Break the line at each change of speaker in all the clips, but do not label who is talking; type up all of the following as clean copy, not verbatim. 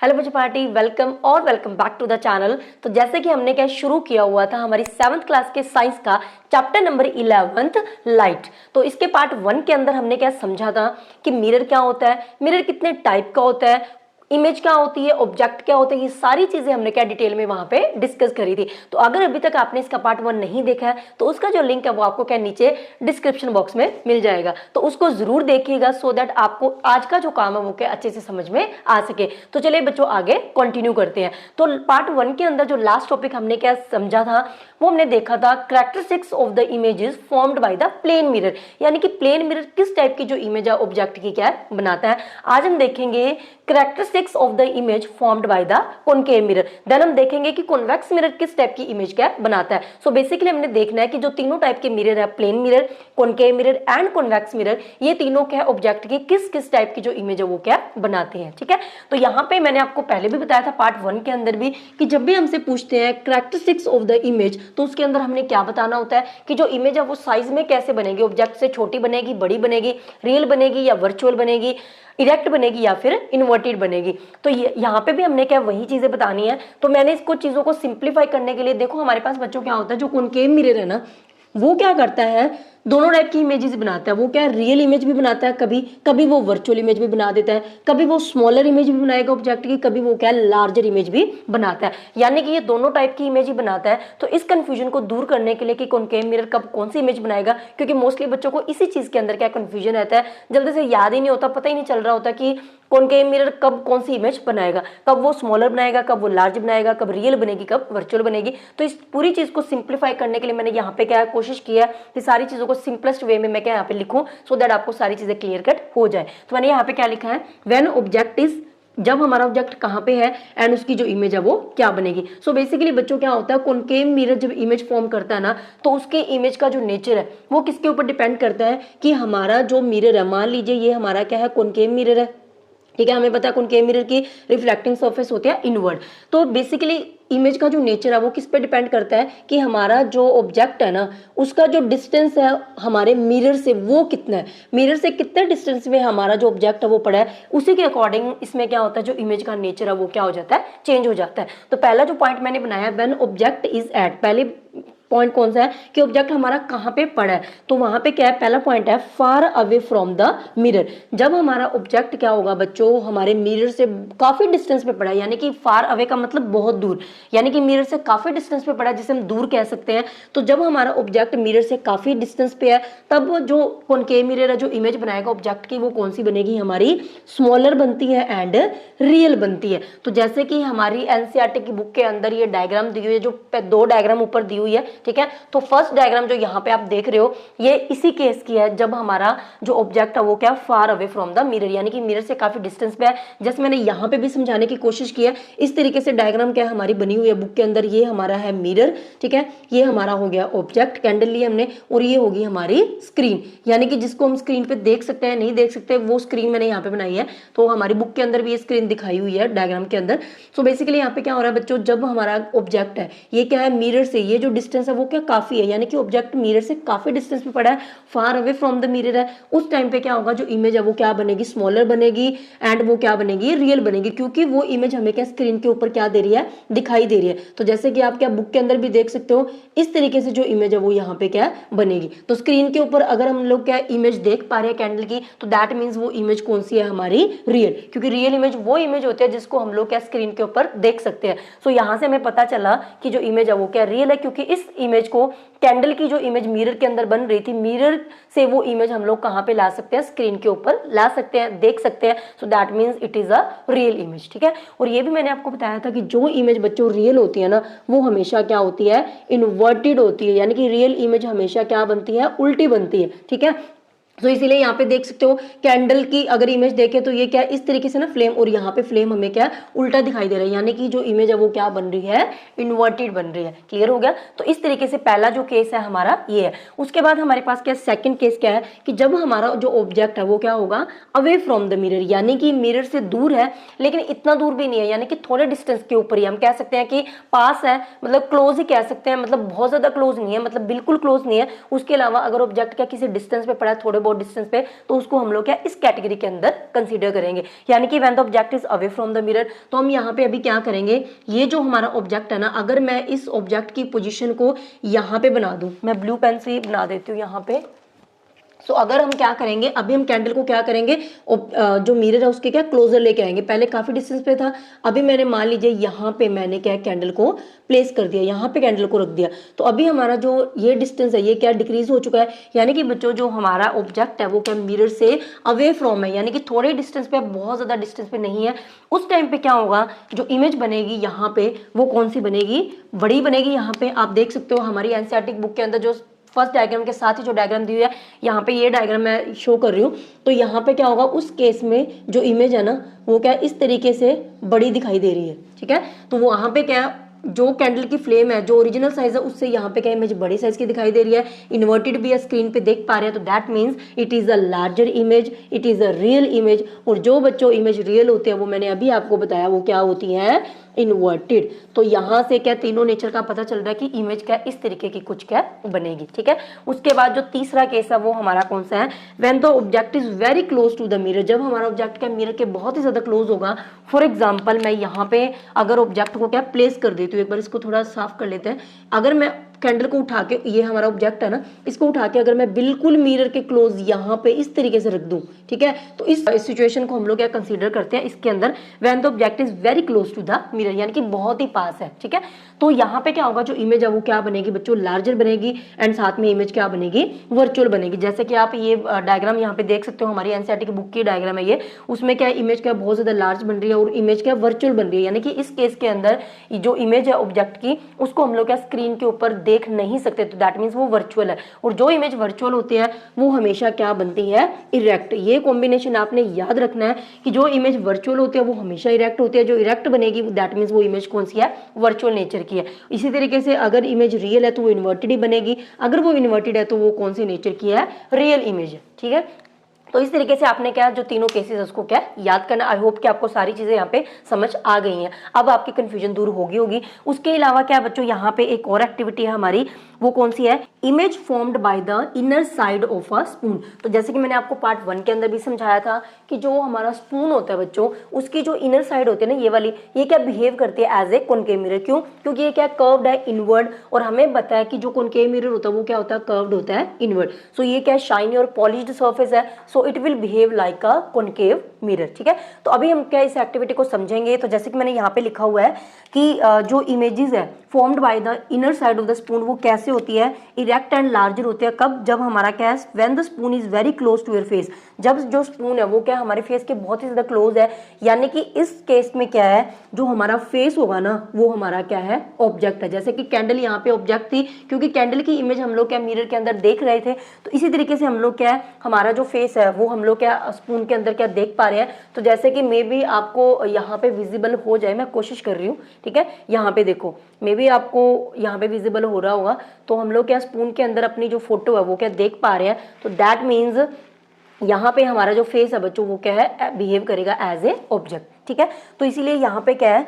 Hello बच्चों party, welcome और welcome back to the channel. तो जैसे कि हमने क्या शुरू किया हुआ था हमारी 7th क्लास के साइंस का चैप्टर नंबर 11th लाइट। तो इसके पार्ट 1 के अंदर हमने क्या समझा था कि मिरर क्या होता है, मिरर कितने टाइप का होता है, इमेज क्या होती है, ऑब्जेक्ट क्या होते हैं, ये सारी चीजें हमने क्या डिटेल में वहां पे डिस्कस करी थी। तो अगर अभी तक आपने इसका पार्ट 1 नहीं देखा है तो उसका जो लिंक है वो आपको क्या नीचे डिस्क्रिप्शन बॉक्स में मिल जाएगा, तो उसको जरूर देखिएगा सो दैट आपको आज का जो काम है वो क्या अच्छे से समझ में आ सके। तो चलिए बच्चों आगे कंटिन्यू करते हैं। तो पार्ट 1 के अंदर जो लास्ट टॉपिक हमने क्या समझा था वो हमने देखा था characteristics of the images formed by the plane mirror, यानी कि प्लेन मिरर किस टाइप की जो इमेज है ऑब्जेक्ट की क्या बनाता है। आज हम देखेंगे characteristics of the image formed by the concave mirror. Then हम देखेंगे कि कॉन्वेक्स मिरर किस टाइप की इमेज क्या बनाता है। सो बेसिकली हमने देखना है कि जो तीनों टाइप के मिरर है, plane mirror, concave mirror and convex mirror, ये तीनों क्या ऑब्जेक्ट की किस किस टाइप की जो इमेज है वो क्या बनाते हैं। ठीक है, तो यहाँ पे मैंने आपको पहले भी बताया था पार्ट 1 के अंदर भी कि जब भी हमसे पूछते हैं कैरेक्टरिस्टिक्स ऑफ द इमेज तो उसके अंदर हमने क्या बताना होता है कि जो इमेज है वो साइज में कैसे बनेगी, ऑब्जेक्ट से छोटी बनेगी, बड़ी बनेगी, रियल बनेगी या वर्चुअल बनेगी, इरेक्ट बनेगी या फिर इन्वर्टेड बनेगी। तो यहाँ पे भी हमने क्या वही चीजें बतानी है। तो मैंने इसको चीजों को सिंप्लीफाई करने के लिए देखो हमारे पास बच्चों क्या होता है, जो कॉनकेव मिरर है ना वो क्या करता है, दोनों टाइप की इमेजेस बनाता है। वो क्या रियल इमेज भी बनाता है, कभी कभी वो वर्चुअल इमेज भी बना देता है, कभी वो स्मॉलर इमेज भी बनाएगा ऑब्जेक्ट की, कभी वो क्या लार्जर इमेज भी बनाता है, यानी कि ये दोनों टाइप की इमेज ही बनाता है। तो इस कंफ्यूजन को दूर करने के लिए कि कॉनकेव मिरर कब कौन सी इमेज बनाएगा, क्योंकि मोस्टली बच्चों को इसी चीज के अंदर क्या कंफ्यूजन रहता है, जल्दी से याद ही नहीं होता, पता ही नहीं चल रहा होता कि कॉनकेव मिरर कब कौन सी इमेज बनाएगा, कब वो स्मॉलर बनाएगा, कब वो लार्ज बनाएगा, कब रियल बनेगी, कब वर्चुअल बनेगी। तो इस पूरी चीज को सिंप्लीफाई करने के लिए मैंने यहाँ पे क्या कोशिश किया कि सारी चीजों को सिंपलेस्ट वे में मैं क्या यहाँ पे लिखूं सो दैट आपको सारी चीजें क्लियर कट हो जाए। तो मैंने यहाँ पे क्या लिखा है, व्हेन ऑब्जेक्ट इज, जब हमारा ऑब्जेक्ट कहाँ पे है एंड उसकी जो इमेज है वो क्या बनेगी। सो बेसिकली बच्चों क्या होता है, कॉनकेव मिरर जब इमेज फॉर्म करता है ना तो उसके इमेज का जो नेचर है वो किसके ऊपर डिपेंड करता है कि हमारा जो मिरर है, मान लीजिए ये हमारा क्या है कॉनकेव मिरर है, ठीक है, हमें पता है कॉनकेव मिरर की रिफ्लेक्टिंग सरफेस होती है इनवर्ड। तो बेसिकली इमेज का जो नेचर है वो किस पे डिपेंड करता है कि हमारा जो ऑब्जेक्ट है ना उसका जो डिस्टेंस है हमारे मिरर से वो कितना है, मिरर से कितने डिस्टेंस में हमारा जो ऑब्जेक्ट है वो पड़ा है, उसी के अकॉर्डिंग इसमें क्या होता है जो इमेज का नेचर है वो क्या हो जाता है, चेंज हो जाता है। तो पहला जो पॉइंट मैंने बनाया व्हेन ऑब्जेक्ट इज एट, पहले पॉइंट कौन सा है कि ऑब्जेक्ट हमारा कहाँ पे पड़ा है, तो वहां पे क्या है, पहला पॉइंट है far away from the mirror. जब हमारा ऑब्जेक्ट क्या होगा बच्चों हमारे मिरर से काफी डिस्टेंस पे पड़ा है, यानी कि फार अवे का मतलब बहुत दूर, यानी कि मिरर से काफी डिस्टेंस पे पड़ा है जिसे हम दूर कह सकते हैं। तो जब हमारा ऑब्जेक्ट मिरर से काफी डिस्टेंस पे है तब जो कॉनकेव मिरर है जो इमेज बनाएगा ऑब्जेक्ट की वो कौन सी बनेगी, हमारी स्मॉलर बनती है एंड रियल बनती है। तो जैसे कि हमारी एनसीईआरटी की बुक के अंदर ये डायग्राम दी हुई है, जो 2 डायग्राम ऊपर दी हुई है, ठीक है। तो फर्स्ट डायग्राम जो यहाँ पे आप देख रहे हो ये इसी केस की है जब हमारा जो ऑब्जेक्ट है वो क्या far away from the mirror, यानी कि मिरर से काफी डिस्टेंस पे है। जैसे मैंने यहाँ पे भी समझाने की कोशिश की है, इस तरीके से डायग्राम क्या हमारी बनी हुई है बुक के अंदर, ये हमारा है मिरर, ठीक है, ये हमारा हो गया ऑब्जेक्ट, कैंडल ली हमने, और ये होगी हमारी स्क्रीन, यानी कि जिसको हम स्क्रीन पे देख सकते हैं नहीं देख सकते वो स्क्रीन मैंने यहाँ पे बनाई है। तो हमारी बुक के अंदर भी ये स्क्रीन दिखाई हुई है डायग्राम के अंदर। सो बेसिकली यहाँ पे क्या हो रहा है बच्चों, जब हमारा ऑब्जेक्ट है ये क्या है मिरर से, ये जो डिस्टेंस है वो क्या काफी है, यानी कि ऑब्जेक्ट मिरर से काफी डिस्टेंस पे पड़ा है, far away from the mirror है, उस टाइम पे क्या होगा जो इमेज है वो क्या बनेगी, स्मॉलर बनेगी एंड वो क्या बनेगी, रियल बनेगी, क्योंकि वो इमेज हमें क्या स्क्रीन के ऊपर क्या दे रही है, दिखाई दे रही है। तो जैसे कि आप क्या बुक के अंदर भी देख सकते हो इस तरीके से जो इमेज है वो यहाँ पे क्या बनेगी। तो स्क्रीन के ऊपर अगर हम लोग क्या इमेज देख पा रहे हैं कैंडल की तो दैट मीन्स वो इमेज कौन सी है, हमारी रियल, क्योंकि रियल इमेज वो इमेज होती है जिसको हम लोग क्या स्क्रीन के ऊपर देख सकते हैं। सो यहाँ से हमें पता चला कि जो इमेज है वो क्या रियल है, क्योंकि इस इमेज को कैंडल की जो इमेज मिरर के अंदर बन रही थी, मिरर से वो इमेज हम लोग कहाँ पे ला सकते हैं, स्क्रीन के ऊपर ला सकते हैं, देख सकते हैं। So that means it is a real image, ठीक है। और ये भी मैंने आपको बताया था कि जो इमेज बच्चों रियल होती है ना वो हमेशा क्या होती है, इन्वर्टेड होती है, यानी कि रियल इमेज हमेशा क्या बनती है, उल्टी बनती है, ठीक है। तो इसीलिए यहाँ पे देख सकते हो कैंडल की अगर इमेज देखे तो ये क्या इस तरीके से ना फ्लेम, और यहाँ पे फ्लेम हमें क्या उल्टा दिखाई दे रहा है, यानी कि जो इमेज है वो क्या बन रही है, इन्वर्टेड बन रही है। क्लियर हो गया। तो इस तरीके से पहला जो केस है हमारा ये है। उसके बाद हमारे पास क्या सेकंड केस क्या है कि जब हमारा जो ऑब्जेक्ट है वो क्या होगा, अवे फ्रॉम द मिरर, यानी कि मिरर से दूर है लेकिन इतना दूर भी नहीं है, यानी कि थोड़े डिस्टेंस के ऊपर ही, हम कह सकते हैं कि पास है, मतलब क्लोज ही कह सकते हैं, मतलब बहुत ज्यादा क्लोज नहीं है, मतलब बिल्कुल क्लोज नहीं है। उसके अलावा अगर ऑब्जेक्ट क्या किसी डिस्टेंस पे पड़ा है, थोड़े बहुत और डिस्टेंस पे, तो उसको हम लोग क्या इस कैटेगरी के अंदर कंसीडर करेंगे। यानी कि when the object is away from the mirror, तो हम यहाँ पे अभी क्या करेंगे, ये जो हमारा ऑब्जेक्ट है ना, अगर मैं इस ऑब्जेक्ट की पोजीशन को यहाँ पे बना दूं, मैं ब्लू पेन से बना देती हूँ यहाँ पे। सो अगर हम क्या करेंगे, अभी हम कैंडल को क्या करेंगे, जो मिरर है उसके क्या क्लोजर लेके आएंगे। पहले काफी डिस्टेंस पे था, अभी मैंने मान लीजिए यहाँ पे मैंने क्या कैंडल को प्लेस कर दिया, यहाँ पे कैंडल को रख दिया, तो अभी हमारा जो ये डिस्टेंस है ये क्या डिक्रीज हो चुका है। यानी कि बच्चों जो हमारा ऑब्जेक्ट है वो क्या मिरर से अवे फ्रॉम है, यानी कि थोड़े डिस्टेंस पे, बहुत ज्यादा डिस्टेंस पे नहीं है। उस टाइम पे क्या होगा, जो इमेज बनेगी यहाँ पे वो कौन सी बनेगी, बड़ी बनेगी। यहाँ पे आप देख सकते हो हमारी एनसीईआरटी बुक के अंदर जो फर्स्ट डायग्राम के साथ ही जो डायग्राम दी हुई है, यहाँ पे ये डायग्राम मैं शो कर रही हूँ, तो यहाँ पे क्या होगा, उस केस में जो इमेज है ना वो क्या इस तरीके से बड़ी दिखाई दे रही है, ठीक है। तो वो वहां पे क्या, जो कैंडल की फ्लेम है जो ओरिजिनल साइज है उससे यहाँ पे क्या इमेज बड़ी साइज की दिखाई दे रही है, इन्वर्टेड भी है, स्क्रीन पे देख पा रहे हैं, तो that means it is a larger image, it is a real image. और जो बच्चों इमेज रियल होते हैं वो मैंने अभी आपको बताया वो क्या होती है, इन्वर्टेड। तो यहाँ से क्या तीनों नेचर का पता चल रहा है कि इमेज क्या इस तरीके की कुछ क्या बनेगी, ठीक है। उसके बाद जो तीसरा केस है वो हमारा कौन सा है, when the object is very close to the mirror, जब हमारा ऑब्जेक्ट क्या मिरर के बहुत ही ज्यादा क्लोज होगा। फॉर एग्जाम्पल मैं यहाँ पे अगर ऑब्जेक्ट को क्या प्लेस कर देती हूँ, एक बार इसको थोड़ा साफ कर लेते हैं। अगर मैं कैंडल को उठा के, ये हमारा ऑब्जेक्ट है ना, इसको उठा के अगर मैं बिल्कुल मिरर के क्लोज यहाँ पे इस तरीके से रख दूं, ठीक है, तो इस सिचुएशन को हम लोग क्या कंसीडर करते हैं इसके अंदर, when the object is very close to the mirror, यानी कि बहुत ही पास है, ठीक है। तो यहाँ पे क्या होगा, जो इमेज है वो क्या बनेगी बच्चों, लार्जर बनेगी, एंड साथ में इमेज क्या बनेगी, वर्चुअल बनेगी। जैसे कि आप ये डायग्राम यहाँ पे देख सकते हो, हमारी एनसीईआरटी की बुक की डायग्राम है ये, उसमें क्या इमेज क्या बहुत ज्यादा लार्ज बन रही है और इमेज क्या वर्चुअल बन रही है। यानी कि इस केस के अंदर जो इमेज है ऑब्जेक्ट की उसको हम लोग क्या स्क्रीन के ऊपर देख नहीं सकते, तो दैट मीन्स वो वर्चुअल है। और जो इमेज वर्चुअल होती है वो हमेशा क्या बनती है, इरेक्ट। ये कॉम्बिनेशन आपने याद रखना है कि जो इमेज वर्चुअल होती है वो हमेशा इरेक्ट होती है, जो इरेक्ट बनेगी दैट मीन्स वो इमेज कौन सी है, वर्चुअल नेचर की है। इसी तरीके से अगर इमेज रियल है तो वो इन्वर्टेड ही बनेगी, अगर वो इन्वर्टेड है तो वो कौन सी नेचर की है, रियल इमेज है, ठीक है। तो इस तरीके से आपने क्या जो तीनों केसेस उसको क्या याद करना। आई होप कि आपको सारी चीजें यहाँ पे समझ आ गई हैं, अब आपकी कंफ्यूजन दूर होगी। उसके अलावा क्या बच्चों, यहाँ पे एक और एक्टिविटी है हमारी, वो कौन सी है, image formed by the inner side of a spoon. तो जैसे कि मैंने आपको पार्ट 1 के अंदर भी समझाया था कि जो हमारा स्पून होता है बच्चों, उसकी जो इनर साइड होती है ना, ये वाली, ये क्या बिहेव करती है एज ए कॉनकेव मिरर। क्यों, क्योंकि ये क्या कर्व्ड है इनवर्ड, और हमें पता है कि जो कॉनकेव मिरर होता है वो क्या होता है, कर्व्ड होता है इनवर्ड। सो ये क्या शाइनी और पॉलिश्ड सर्फेस है, so it will behave like a concave mirror, ठीक है। तो अभी हम क्या इस एक्टिविटी को समझेंगे। तो जैसे कि मैंने यहाँ पे लिखा हुआ है कि जो इमेजेस है formed by the inner side of the spoon, वो कैसे होती है, इरेक्ट एंड लार्जर होती है। कब, जब हमारा क्या है, when the spoon is very close to your face, जब जो स्पून है वो क्या हमारे फेस के बहुत ही ज्यादा क्लोज है। यानी कि इस केस में क्या है, जो हमारा फेस होगा ना वो हमारा क्या है, ऑब्जेक्ट है। जैसे कि कैंडल यहाँ पे ऑब्जेक्ट थी, क्योंकि कैंडल की इमेज हम लोग क्या मिरर के अंदर देख रहे थे, तो इसी तरीके से हम लोग क्या है, हमारा जो फेस है वो हम लोग क्या स्पून के अंदर क्या देख पा रहे हैं। तो जैसे कि मे बी आपको यहाँ पे विजिबल हो जाए, मैं कोशिश कर रही हूँ, ठीक है। यहाँ पे देखो, मे बी आपको यहाँ पे विजिबल हो रहा होगा, तो हम लोग क्या स्पून के अंदर अपनी जो फोटो है वो क्या देख पा रहे हैं। तो दैट मीन्स यहाँ पे हमारा जो फेस है बच्चों वो क्या है, बिहेव करेगा एज ए ऑब्जेक्ट, ठीक है। तो इसीलिए यहाँ पे क्या है,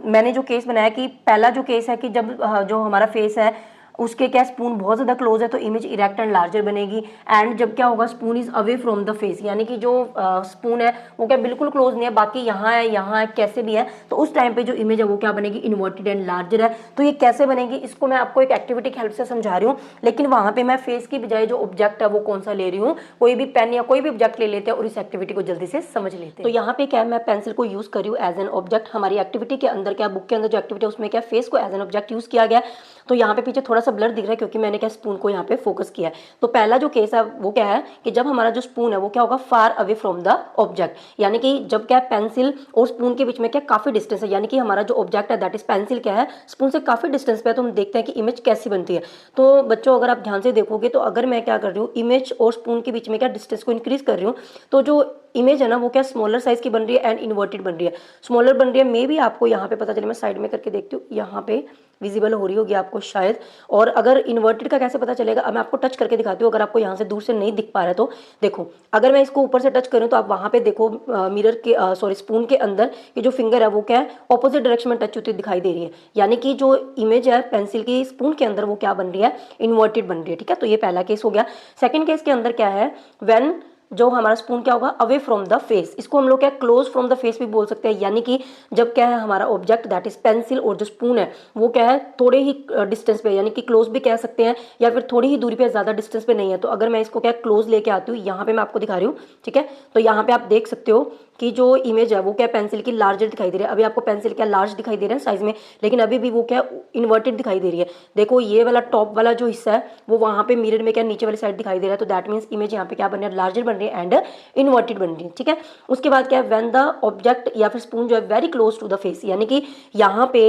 मैंने जो केस बनाया कि पहला जो केस है कि जब जो हमारा फेस है उसके क्या स्पून बहुत ज्यादा क्लोज है तो इमेज इरेक्ट एंड लार्जर बनेगी। एंड जब क्या होगा, spoon is away from the face, यानी कि जो स्पून है वो क्या बिल्कुल क्लोज नहीं है, बाकी यहाँ है कैसे भी है, तो उस टाइम पे जो इमेज है वो क्या बनेगी, इन्वर्टेड एंड लार्जर है। तो ये कैसे बनेगी, इसको मैं आपको एक एक्टिविटी की हेल्प से समझा रही हूँ, लेकिन वहां पे मैं फेस की बजाय जो ऑब्जेक्ट है वो कौन सा ले रही हूँ, कोई भी पेन या कोई भी ऑब्जेक्ट ले लेते हैं और इस एक्टिविटी को जल्दी से समझ लेते हैं। तो यहाँ पे क्या मैं पेंसिल को यूज कर रही हूँ एज एन ऑब्जेक्ट। हमारी एक्टिविटी के अंदर क्या, बुक के अंदर जो एक्टिविटी है उसमें क्या फेस को एज एन ऑब्जेक्ट यूज किया गया। तो यहाँ पे पीछे थोड़ा सा ब्लर दिख रहा है क्योंकि मैंने क्या स्पून को यहाँ पे फोकस किया है। तो पहला जो केस है वो क्या है कि जब हमारा जो स्पून है वो क्या होगा, far away from the object, यानी कि जब क्या पेंसिल और स्पून के बीच में क्या काफी डिस्टेंस है, यानी कि हमारा जो ऑब्जेक्ट है दैट इज पेंसिल क्या है स्पून से काफी डिस्टेंस पे है, तो हम देखते हैं कि इमेज कैसी बनती है। तो बच्चों अगर आप ध्यान से देखोगे तो अगर मैं क्या कर रही हूँ, इमेज और स्पून के बीच में क्या डिस्टेंस को इंक्रीज कर रही हूँ, तो जो इमेज है ना वो क्या स्मॉलर साइज की बन रही है एंड इन्वर्टेड बन रही है, स्मॉलर बन रही है। मे भी आपको यहाँ पे पता चले, मैं साइड में करके देखती हूँ, यहाँ पे विजिबल हो रही होगी आपको शायद। और अगर इन्वर्टेड का कैसे पता चलेगा, अब मैं आपको टच करके दिखाती हूँ, अगर आपको यहाँ से दूर से नहीं दिख पा रहा है तो देखो, अगर मैं इसको ऊपर से टच करूँ तो आप वहाँ पे देखो मिरर के सॉरी स्पून के अंदर ये जो फिंगर है वो क्या है, ऑपोजिट डायरेक्शन में टच होती दिखाई दे रही है, यानी कि जो इमेज है पेंसिल की स्पून के अंदर वो क्या बन रही है, इन्वर्टेड बन रही है। ठीक है, तो ये पहला केस हो गया। सेकंड केस के अंदर क्या है, व्हेन जो हमारा स्पून क्या होगा, अवे फ्रॉम द फेस, इसको हम लोग क्या क्लोज फ्रॉम द फेस भी बोल सकते हैं, यानी कि जब क्या है हमारा ऑब्जेक्ट दैट इज पेंसिल और जो स्पून है वो क्या है थोड़े ही डिस्टेंस पे, यानी कि क्लोज भी कह सकते हैं या फिर थोड़ी ही दूरी पे, ज्यादा डिस्टेंस पे नहीं है। तो अगर मैं इसको क्या क्लोज लेके आती हूँ, यहाँ पे मैं आपको दिखा रही हूँ, ठीक है, तो यहाँ पे आप देख सकते हो कि जो इमेज है वो क्या पेंसिल की लार्जर दिखाई दे रही है। अभी आपको पेंसिल क्या लार्ज दिखाई दे रहा है साइज में, लेकिन अभी भी वो क्या इन्वर्टेड दिखाई दे रही है। देखो ये वाला टॉप वाला जो हिस्सा है वो वहाँ पे मिरर में क्या नीचे वाली साइड दिखाई दे रहा है, तो दैट मीन्स इमेज यहाँ पे क्या बन रही है, लार्जर बन रही है एंड इन्वर्टेड बन रही है। ठीक है, उसके बाद क्या है, व्हेन द ऑब्जेक्ट या फिर स्पून जो है very close to the face, यानी कि यहाँ पे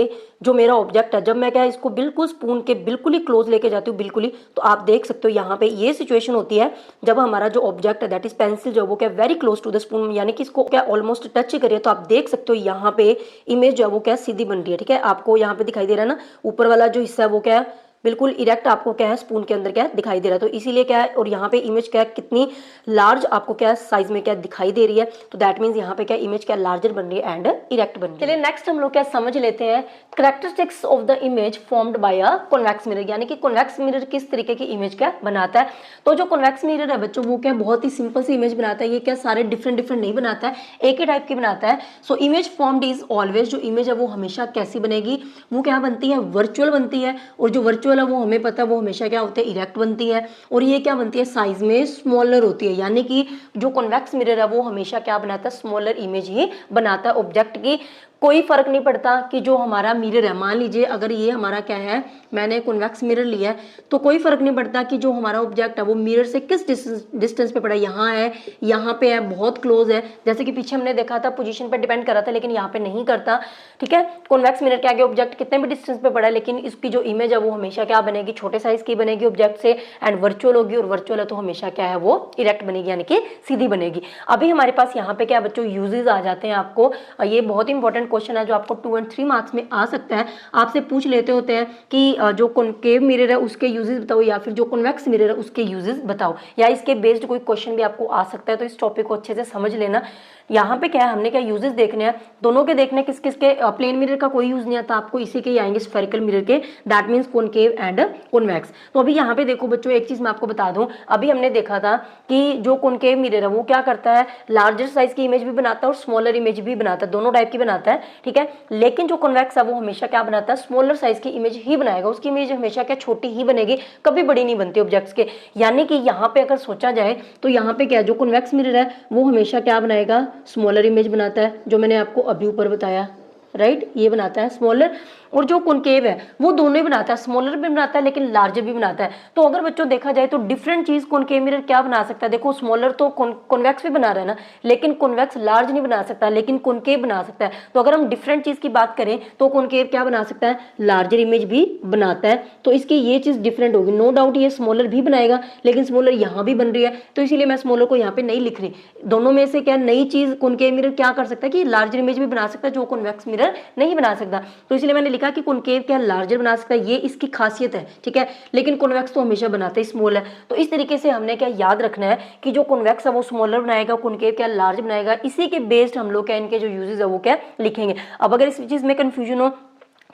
जो मेरा ऑब्जेक्ट है, जब मैं क्या इसको बिल्कुल स्पून के बिल्कुल ही क्लोज लेके जाती हूँ बिल्कुल ही, तो आप देख सकते हो यहाँ पे ये सिचुएशन होती है जब हमारा जो ऑब्जेक्ट है दैट इज पेंसिल जो वो क्या very close to the spoon, यानी कि इसको क्या ऑलमोस्ट टच करिए, तो आप देख सकते हो यहाँ पे इमेज जो है वो क्या सीधी बन रही है। ठीक है, आपको यहाँ पे दिखाई दे रहा है ना, ऊपर वाला जो हिस्सा है वो क्या है बिल्कुल इरेक्ट आपको क्या है स्पून के अंदर क्या है दिखाई दे रहा है, तो इसीलिए क्या है, और यहाँ पे इमेज क्या है कितनी लार्ज आपको क्या साइज में क्या दिखाई दे रही है, तो दैट मीन्स यहाँ पे क्या इमेज क्या लार्जर बन रही है एंड इरेक्ट बन रही है। चलिए नेक्स्ट हम लोग क्या समझ लेते हैं, characteristics of the image formed bye a convex mirror, यानी कि कॉन्वेक्स मिरर किस तरीके की इमेज क्या बनाता है। तो जो कॉन्वेक्स मिरर है बच्चों वो क्या बहुत ही सिंपल सी इमेज बनाता है, ये क्या सारे डिफरेंट डिफरेंट नहीं बनाता है, एक ही टाइप की बनाता है। So image formed is always, जो इमेज है वो हमेशा कैसी बनेगी, वो क्या बनती है, वर्चुअल बनती है, और जो वर्चुअल है वो हमें पता है वो हमेशा क्या होते हैं, इरेक्ट बनती है, और ये क्या बनती है साइज में स्मॉलर होती है, यानी कि जो कॉन्वेक्स मिरर है वो हमेशा क्या बनाता है, स्मॉलर इमेज ही बनाता है ऑब्जेक्ट की। कोई फर्क नहीं पड़ता कि जो हमारा मिरर है, मान लीजिए अगर ये हमारा क्या है, मैंने कॉन्वेक्स मिरर लिया है, तो कोई फर्क नहीं पड़ता कि जो हमारा ऑब्जेक्ट है वो मिरर से किस डिस्टेंस पे पड़ा है, यहाँ पे है, बहुत क्लोज है, जैसे कि पीछे हमने देखा था पोजीशन पे डिपेंड कर रहा था, लेकिन यहाँ पे नहीं करता। ठीक है, कॉन्वेक्स मिरर के आगे ऑब्जेक्ट कितने भी डिस्टेंस पे पड़ा है, लेकिन इसकी जो इमेज है वो हमेशा क्या बनेगी, छोटे साइज की बनेगी ऑब्जेक्ट से, एंड वर्चुअल होगी, और वर्चुअल है तो हमेशा क्या है वो इरेक्ट बनेगी, यानी कि सीधी बनेगी। अभी हमारे पास यहाँ पे क्या बच्चों यूजेस आ जाते हैं, आपको ये बहुत इंपॉर्टेंट क्वेश्चन है जो आपको 2 और 3 मार्क्स में आ सकता है, आपसे पूछ लेते होते हैं कि जो कॉनकेव मिरर है उसके यूजेस बताओ, या फिर जो कॉन्वेक्स मिरर है उसके यूजेस बताओ, या इसके बेस्ड कोई क्वेश्चन भी आपको आ सकता है, तो इस टॉपिक को अच्छे से समझ लेना। यहाँ पे क्या है, हमने क्या यूजेस देखने हैं, दोनों के देखने, किस किस के, प्लेन मिरर का कोई यूज नहीं आता आपको, इसी के ही आएंगे स्फेरिकल मिरर के, that means concave and convex. तो अभी यहाँ पे देखो बच्चों, एक चीज मैं आपको बता दूं, अभी हमने देखा था कि जो कॉनकेव मिरर है वो क्या करता है, लार्जर साइज की इमेज भी बनाता है और स्मॉलर इमेज भी बनाता है, दोनों टाइप की बनाता है। ठीक है, लेकिन जो कॉन्वेक्स है वो हमेशा क्या बनाता है, स्मॉलर साइज की इमेज ही बनाएगा, उसकी इमेज हमेशा क्या छोटी ही बनेगी, कभी बड़ी नहीं बनती ऑब्जेक्ट्स के। यानी कि यहाँ पे अगर सोचा जाए तो यहाँ पे क्या, जो कॉन्वेक्स मिरर है वो हमेशा क्या बनाएगा, स्मॉलर इमेज बनाता है, जो मैंने आपको अभी ऊपर बताया, राइट, ये बनाता है स्मॉलर। और जो कॉनकेव है वो दोनों ही बनाता है, स्मॉलर भी बनाता है लेकिन लार्जर भी बनाता है। तो अगर बच्चों देखा जाए तो डिफरेंट चीज कॉनकेव मिरर क्या बना सकता है, देखो स्मॉलर तो कॉन्वेक्स भी बना रहा है ना, लेकिन कॉन्वेक्स लार्ज नहीं बना सकता, लेकिन कॉनकेव बना सकता है। तो अगर हम डिफरेंट चीज की बात करें तो कॉनकेव क्या बना सकता है, लार्जर इमेज भी बनाता है। तो इसकी ये चीज डिफरेंट होगी, नो डाउट ये स्मॉलर भी बनाएगा, लेकिन स्मॉलर यहाँ भी बन रही है, तो इसीलिए मैं स्मॉलर को यहाँ पे नहीं लिख रही। दोनों में से क्या नई चीज कॉनकेव मिरर क्या कर सकता है कि लार्जर इमेज भी बना सकता है, जो कॉन्वेक्स मिरर नहीं बना सकता। तो इसलिए मैंने लिखा कि कॉनकेव क्या लार्जर बना सकता है, ये इसकी खासियत है। ठीक है, लेकिन कॉन्वेक्स तो हमेशा बनाता है स्मॉल है। तो इस तरीके से हमने क्या याद रखना है कि जो कॉन्वेक्स है वो स्मॉलर बनाएगा, कॉनकेव क्या लार्ज बनाएगा, इसी के बेस्ड हम लोग क्या इनके जो यूजेस है वो क्या लिखेंगे। अब अगर इस चीज में कंफ्यूजन हो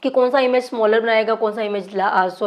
कि कौन सा इमेज स्मॉलर बनाएगा, कौन सा इमेज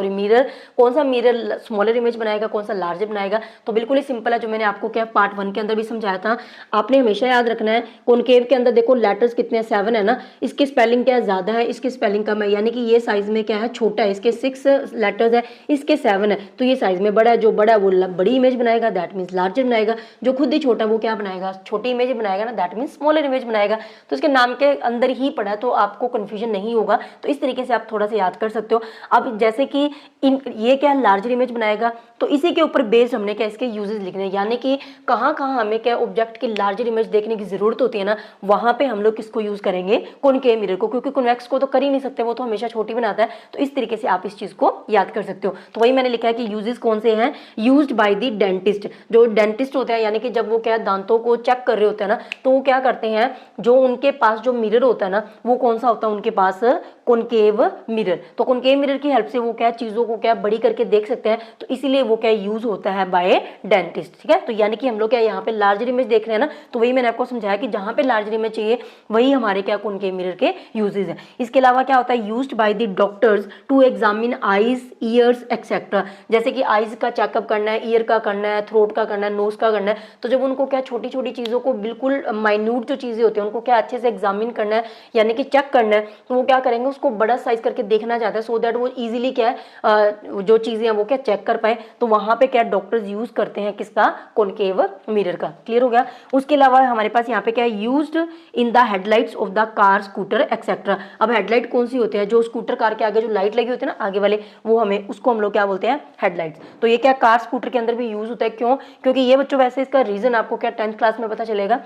मिरर, कौन सा मिरर स्मॉलर इमेज बनाएगा, कौन सा लार्जर बनाएगा, तो बिल्कुल ही सिंपल है, जो मैंने आपको क्या पार्ट 1 के अंदर भी समझाया था। आपने हमेशा याद रखना है कॉनकेव के अंदर देखो लेटर्स कितने हैं, 7 है ना, इसकी स्पेलिंग क्या है, ज्यादा है, इसकी स्पेलिंग कम है, यानी कि ये साइज में क्या है, छोटा है, इसके 6 लेटर्स है, इसके 7 है, तो ये साइज में बड़ा है, जो बड़ा है वो बड़ी इमेज बनाएगा, दैट मीन्स लार्जर बनाएगा, जो खुद ही छोटा वो क्या बनाएगा, छोटी इमेज बनाएगा ना, दैट मीन्स स्मॉलर इमेज बनाएगा। तो इसके नाम के अंदर ही पड़ा है, तो आपको कंफ्यूजन नहीं होगा। तो इस इस तरीके से आप थोड़ा सा याद कर सकते हो। अब जैसे कि ये क्या लार्जर इमेज बनाएगा, तो इसी के ऊपर बेस्ड हमने क्या इसके यूजेस लिखने हैं, यानी कि कहाँ कहाँ हमें क्या ऑब्जेक्ट की लार्जर इमेज देखने की जरूरत होती है ना, वहां पे हम लोग किसको यूज करेंगे, कॉनकेव मिरर को, क्योंकि कॉन्वेक्स को तो कर ही नहीं सकते, वो तो हमेशा छोटी बनाता है। तो इस तरीके से आप इस चीज को याद कर सकते हो। तो वही मैंने लिखा है कि यूजेस कौन से हैं, यूज्ड बाय द डेंटिस्ट। जो डेंटिस्ट होते हैं, यानी कि जब वो क्या दांतों को चेक कर रहे होते हैं ना, तो वो क्या करते हैं, जो उनके पास जो मिरर होता है ना, वो कौन सा होता है उनके पास, कॉनकेव मिरर। तो कॉनकेव मिरर की हेल्प से वो क्या चीजों को क्या बड़ी करके देख सकते हैं, तो इसीलिए वो क्या यूज होता है बाय डेंटिस्ट। ठीक है, तो यानी कि हम लोग क्या यहाँ पे लार्जर इमेज देख रहे हैं ना, तो वही मैंने आपको समझाया कि जहां पे लार्जर इमेज चाहिए वही हमारे क्या कॉनकेव मिरर के यूजेस है। इसके अलावा क्या होता है, used by the doctors to examine eyes, ears etcetera. जैसे कि आईज का चेकअप करना है, ईयर का करना है, थ्रोट का करना है, नोज का करना है, तो जब उनको क्या छोटी छोटी चीजों को बिल्कुल माइन्यूट जो चीजें होती है उनको क्या अच्छे से एग्जामिन करना है, यानी कि चेक करना है, तो वो क्या करेंगे, उसको बड़ा साइज करके देखना चाहता है, सो दैट वो इजीली क्या है जो चीजें हैं वो क्या चेक कर पाए। तो वहां पे क्या डॉक्टर्स यूज करते हैं किसका, कॉनकेव मिरर का। क्लियर हो गया। उसके अलावा हमारे पास यहाँ पे क्या है, used in the headlights of the car, scooter etcetera. अब हेडलाइट कौन सी होती है, जो स्कूटर कार के आगे जो लाइट लगी होती है ना आगे वाले, वो हमें उसको हम लोग क्या बोलते हैं, हेडलाइट्स। तो ये क्या कार स्कूटर के अंदर भी यूज होता है। क्यों, क्योंकि ये बच्चों वैसे इसका रीजन आपको क्या 10th क्लास में पता चलेगा।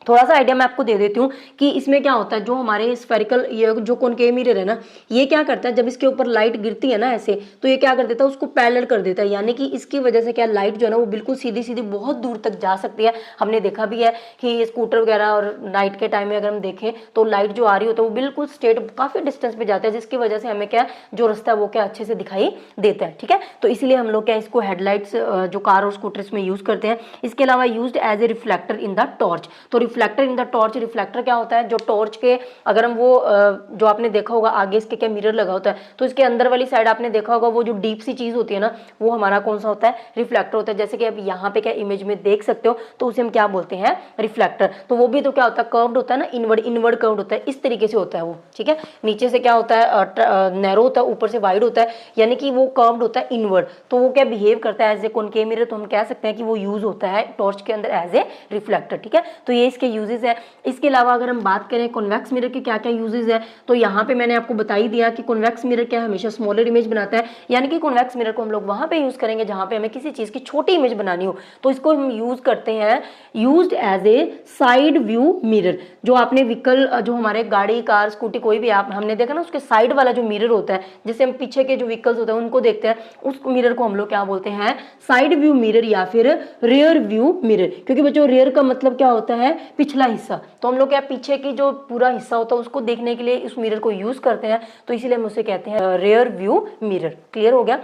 थोड़ा सा आइडिया मैं आपको दे देती हूँ कि इसमें क्या होता है, जो हमारे स्फेरिकल ये जो कॉनकेव मिरर है ना, ये क्या करता है, जब इसके ऊपर लाइट गिरती है ना ऐसे, तो ये क्या कर देता है, उसको पैरेलल कर देता है, यानी कि इसकी वजह से क्या लाइट जो है ना वो बिल्कुल सीधी सीधी बहुत दूर तक जा सकती है। हमने देखा भी है कि ये स्कूटर वगैरह और नाइट के टाइम में अगर हम देखें तो लाइट जो आ रही होती है वो बिल्कुल स्ट्रेट काफी डिस्टेंस पे जाता है, जिसकी वजह से हमें क्या जो रास्ता है वो क्या अच्छे से दिखाई देता है। ठीक है, तो इसलिए हम लोग क्या इसको हेडलाइट्स जो कार और स्कूटर्स में यूज करते हैं। इसके अलावा used as a reflector in the torch. तो reflector in the torch, reflector क्या होता है, जो टॉर्च के अगर हम वो जो आपने देखा होगा आगे इसके क्या मिरर लगा होता है, तो इसके अंदर वाली साइड आपने देखा होगा वो जो डीप सी चीज होती है ना, वो हमारा कौन सा होता है, रिफ्लेक्टर होता है। जैसे कि अब यहाँ पे क्या इमेज में देख सकते हो, तो उसे हम क्या बोलते हैं, रिफ्लेक्टर। तो वो भी तो क्या होता है, कर्व्ड होता है ना, इनवर्ड इनवर्ड कर्व्ड होता है, इस तरीके से होता है वो। ठीक है, नीचे से क्या होता है नैरो होता है, ऊपर से वाइड होता है, यानी कि वो कर्व्ड होता है इनवर्ड। तो वो क्या बिहेव करता है एज ए कॉनकेव मिरर, तो हम कह सकते हैं कि वो यूज होता है टॉर्च के अंदर एज ए रिफ्लेक्टर। ठीक है, तो ये इसके यूजेस है। इसके अलावा अगर हम बात करें कॉन्वेक्स मिरर के क्या क्या यूजेस है, तो यहाँ पे मैंने आपको बता ही दिया कि कॉन्वेक्स मिरर क्या हमेशा स्मॉलर इमेज बनाता है, यानी कि कॉन्वेक्स मिरर को हम लोग वहां पे यूज करेंगे जहां पे हमें किसी चीज की छोटी इमेज बनानी हो, तो इसको हम यूज करते हैं, used as a side view mirror. जो आपने व्हीकल जो हमारे गाड़ी कार स्कूटी कोई भी आप हमने देखा ना, उसके साइड वाला जो मिरर होता है, जिससे हम पीछे के जो व्हीकल्स होते हैं उनको देखते हैं, उस मिरर को हम लोग क्या बोलते हैं, साइड व्यू मिरर या फिर रियर व्यू मिरर। क्योंकि बच्चों रियर का मतलब क्या होता है, पिछला हिस्सा, तो हम लोग क्या पीछे की जो पूरा हिस्सा होता है उसको देखने के लिए इस मिरर को यूज करते हैं, तो इसीलिए हम उसे कहते हैं रियर व्यू मिरर। क्लियर हो गया।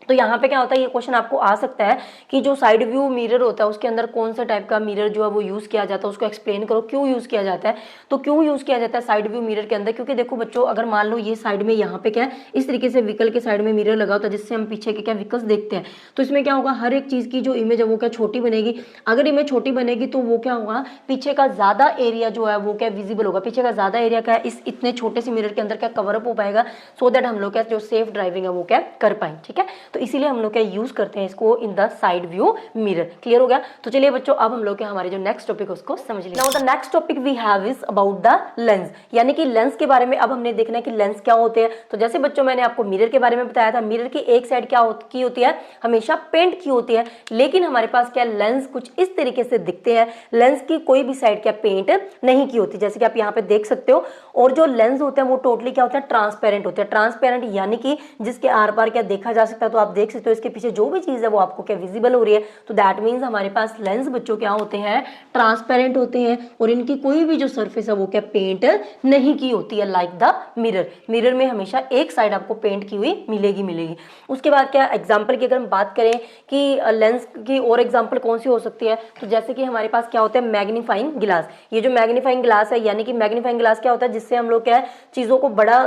तो यहाँ पे क्या होता है, ये क्वेश्चन आपको आ सकता है कि जो साइड व्यू मिरर होता है उसके अंदर कौन सा टाइप का मिरर जो है वो यूज किया जाता है, उसको एक्सप्लेन करो क्यों यूज किया जाता है। तो क्यों यूज किया जाता है साइड व्यू मिरर के अंदर, क्योंकि देखो बच्चों अगर मान लो ये साइड में यहाँ पे क्या है, इस तरीके से व्हीकल के साइड में मिरर लगा होता है जिससे हम पीछे के क्या व्हीकल्स देखते हैं, तो इसमें क्या होगा, हर एक चीज की जो इमेज है वो क्या छोटी बनेगी। अगर इमेज छोटी बनेगी तो वो क्या होगा, पीछे का ज्यादा एरिया जो है वो क्या विजिबल होगा, पीछे का ज्यादा एरिया क्या है इस इतने छोटे से मिरर के अंदर क्या कवर अप हो पाएगा, सो दैट हम लोग क्या जो सेफ ड्राइविंग है वो क्या कर पाए। ठीक है, तो इसीलिए हम लोग क्या यूज करते हैं इसको in the side view mirror. Clear हो गया। तो चलिए बच्चों अब हम लोग के हमारे जो नेक्स्ट टॉपिक है उसको समझ लिया। Now the next topic we have is about the lens, यानी कि लेंस के बारे में अब हमने देखना है कि लेंस क्या होते हैं। तो जैसे बच्चों मैंने आपको मिरर के बारे में बताया था, मिरर की एक साइड क्या की होती है, हमेशा पेंट की होती है, लेकिन हमारे पास क्या लेंस कुछ इस तरीके से दिखते हैं, लेंस की कोई भी साइड क्या पेंट नहीं की होती, जैसे कि आप यहाँ पे देख सकते हो। और जो लेंस होते हैं वो टोटली क्या होता है, ट्रांसपेरेंट होते हैं। ट्रांसपेरेंट यानी कि जिसके आर पार क्या देखा जा सकता है, तो आप देख सकते हो इसके पीछे जो भी चीज है वो आपको क्या विजिबल हो रही है। तो दैट मीन्स हमारे पास लेंस बच्चों क्या होते हैं, ट्रांसपेरेंट होते हैं, और इनकी कोई भी जो सरफेस है वो क्या पेंट नहीं की होती है, लाइक द मिरर। मिरर में हमेशा एक साइड आपको पेंट की हुई मिलेगी। उसके बाद क्या एग्जाम्पल की अगर हम बात करें कि लेंस की और एग्जाम्पल कौन सी हो सकती है, तो जैसे कि हमारे पास क्या होता है, मैग्नीफाइंग ग्लास। ये जो मैग्नीफाइंग ग्लास है, यानी कि मैग्नीफाइंग ग्लास क्या होता है, जिससे हम लोग क्या है चीजों को बड़ा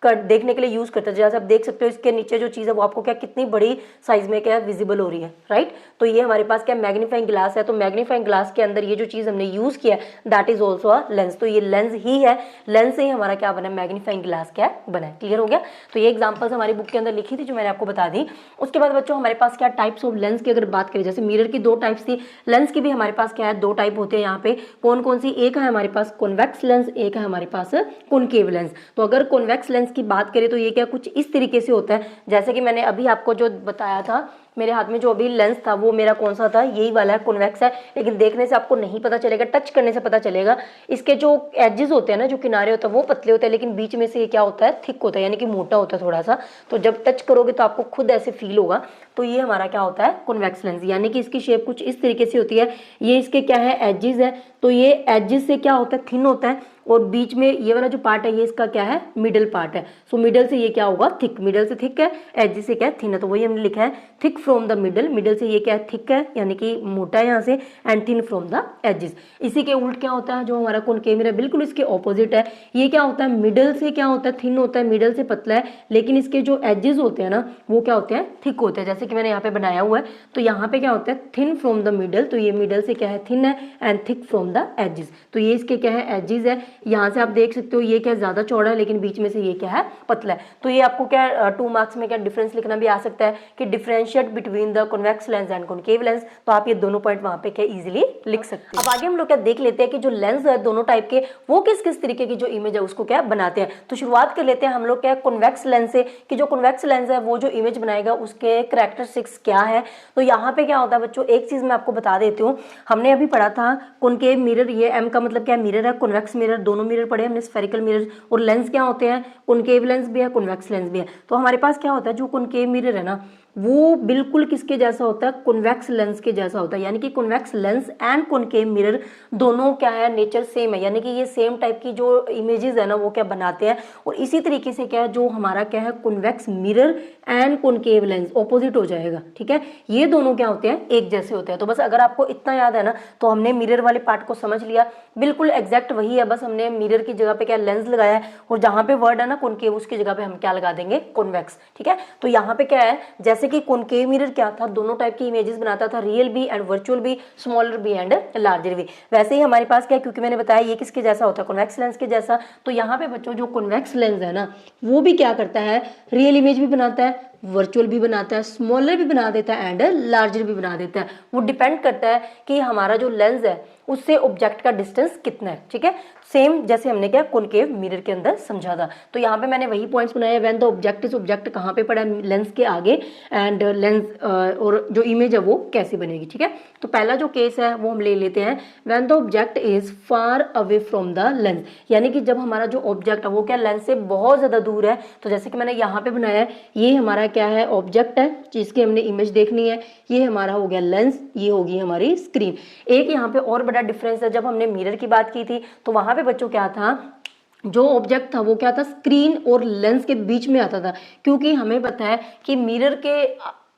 देखने के लिए यूज करते हैं। जैसे आप देख सकते हो इसके नीचे जो चीज है वो आपको क्या कितनी बड़ी साइज में क्या विजिबल हो रही है, राइट। तो ये हमारे पास क्या मैग्नीफाइंग ग्लास है। तो मैग्नीफाइंग ग्लास के अंदर ये जो चीज हमने यूज किया है that is also a lens. तो ये लेंस ही है, लेंस से ही हमारा क्या बना, मैग्नीफाइंग ग्लास क्या बना है। क्लियर हो गया। तो ये एग्जाम्पल्स हमारी बुक के अंदर लिखी थी जो मैंने आपको बता दी। उसके बाद बच्चों हमारे पास क्या टाइप्स ऑफ लेंस की अगर बात करें, जैसे मिरर की दो टाइप्स थी, लेंस की भी हमारे पास क्या है, दो टाइप होते हैं यहाँ पे। कौन कौन सी, एक है हमारे पास कॉन्वेक्स लेंस, एक है हमारे पास कॉनकेव लेंस। तो अगर कॉन्वेक्स लेंस लेंस की बात करें तो ये क्या कुछ इस तरीके से होता है, जैसे कि मैंने अभी आपको जो बताया था, मेरे हाथ में जो अभी लेंस था वो मेरा कौन सा था, यही वाला है, कॉन्वेक्स है, लेकिन देखने से आपको नहीं पता चलेगा, टच करने से पता चलेगा। इसके जो एजेस होते हैं ना, जो किनारे होते हैं वो पतले होते हैं, लेकिन बीच में से ये क्या होता है, थिक होता है, यानी कि मोटा होता है थोड़ा सा। तो जब टच करोगे तो आपको खुद ऐसे फील होगा। तो ये हमारा क्या होता है, कॉन्वेक्स लेंस, यानी कि इसकी शेप कुछ इस तरीके से होती है। ये इसके क्या है, एजेस है, तो ये एजेस से क्या होता है, थिन होता है, और बीच में ये वाला जो पार्ट है ये इसका क्या है, मिडल पार्ट है। सो मिडल से ये क्या होगा, थिक, मिडल से थिक है, एज से क्या है, थिन है। तो वही हमने लिखा है thick from the middle, middle से ये क्या है, थिक है, यानी कि मोटा है यहाँ से, and thin from the edges. इसी के उल्ट क्या होता है, जो हमारा कॉनकेव मिरर बिल्कुल इसके ऑपोजिट है, ये क्या होता है, मिडल से क्या होता है, थिन होता है, मिडल से पतला है, लेकिन इसके जो एजेस होते हैं ना वो क्या होते हैं, थिक होते हैं, जैसे कि मैंने यहाँ पे बनाया हुआ है। तो यहाँ पे क्या होता है, थिन फ्रॉम द मिडल, तो ये मिडल से क्या है, थिन है, and thick from the edges. तो ये इसके क्या है, एजेस है। यहाँ से आप देख सकते हो ये क्या ज्यादा चौड़ा है, लेकिन बीच में से ये क्या है, पतला है। तो ये आपको क्या 2 मार्क्स में क्या डिफरेंस लिखना भी आ सकता है कि differentiate between the convex lens and concave lens. तो आप ये दोनों पॉइंट वहां पे क्या इजीली लिख सकते हैं। अब आगे हम लोग क्या देख लेते हैं कि जो लेंस है दोनों टाइप के, वो किस किस तरीके की जो इमेज है उसको क्या बनाते हैं। तो शुरुआत कर लेते हैं हम लोग क्या कॉन्वेक्स लेंस से, कि जो कॉन्वेक्स लेंस है वो जो इमेज बनाएगा उसके कैरेक्टरिस्टिक्स क्या है। तो यहाँ पे क्या होता है बच्चों, एक चीज मैं आपको बता देती हूँ, हमने अभी पढ़ा था कॉनकेव मिरर, ये एम का मतलब क्या, मिरर है, कॉन्वेक्स मिरर, दोनों मिरर पढ़े हमने, स्फेरिकल मिरर, और लेंस क्या होते हैं, कॉनकेव लेंस भी है, कॉन्वेक्स लेंस भी है। तो हमारे पास क्या होता है, जो कॉनकेव मिरर है ना वो बिल्कुल किसके जैसा होता है, कॉन्वेक्स लेंस के जैसा होता है, यानी कि convex lens and concave mirror दोनों क्या है, नेचर सेम है, यानी कि ये सेम टाइप की जो इमेजेस है ना वो क्या बनाते हैं। और इसी तरीके से क्या है, जो हमारा क्या है convex mirror and concave lens opposite हो जाएगा, ठीक है, ये दोनों क्या होते हैं, एक जैसे होते हैं। तो बस अगर आपको इतना याद है ना तो हमने मिरर वाले पार्ट को समझ लिया, बिल्कुल एग्जैक्ट वही है, बस हमने मिरर की जगह पे क्या लेंस लगाया है, और जहां पे वर्ड है ना कॉनकेव उसकी जगह पे हम क्या लगा देंगे, कॉन्वेक्स, ठीक है। तो यहाँ पे क्या है, जैसे कि कॉनकेव मिरर क्या था, दोनों टाइप की इमेजेस बनाता था, रियल भी एंड वर्चुअल भी, स्मॉलर भी एंड लार्जर भी। वैसे ही हमारे पास क्या, क्योंकि मैंने बताया ये किसके जैसा होता है, कॉन्वेक्स लेंस के जैसा। तो यहाँ पे बच्चों जो कॉन्वेक्स लेंस है ना वो भी क्या करता है, रियल इमेज भी बनाता है, वर्चुअल भी बनाता है, स्मॉलर भी बना देता है एंड लार्जर भी बना देता है। वो डिपेंड करता है कि हमारा जो लेंस है उससे ऑब्जेक्ट का डिस्टेंस कितना है, ठीक है, सेम जैसे हमने क्या कॉनकेव मिरर के अंदर समझा था। तो यहाँ पे मैंने वही पॉइंट्स बनाए, when the object is, object कहाँ पे पड़ा है, लेंस के आगे, एंड लेंस और जो इमेज है वो कैसे बनेगी, ठीक है। तो पहला जो केस है वो हम ले लेते हैं, when the object is far away from the lens, यानी कि जब हमारा जो ऑब्जेक्ट है वो क्या लेंस से बहुत ज्यादा दूर है। तो जैसे कि मैंने यहाँ पे बनाया है, ये हमारा क्या है, ऑब्जेक्ट है जिसकी हमने इमेज देखनी है, ये हमारा हो गया लेंस, ये होगी हमारी स्क्रीन। एक यहाँ पे और बड़ा डिफरेंस है, जब हमने मिरर की बात की थी तो वहां पे बच्चों क्या था, जो ऑब्जेक्ट था वो क्या था, स्क्रीन और लेंस के बीच में आता था, क्योंकि हमें पता है कि मिरर के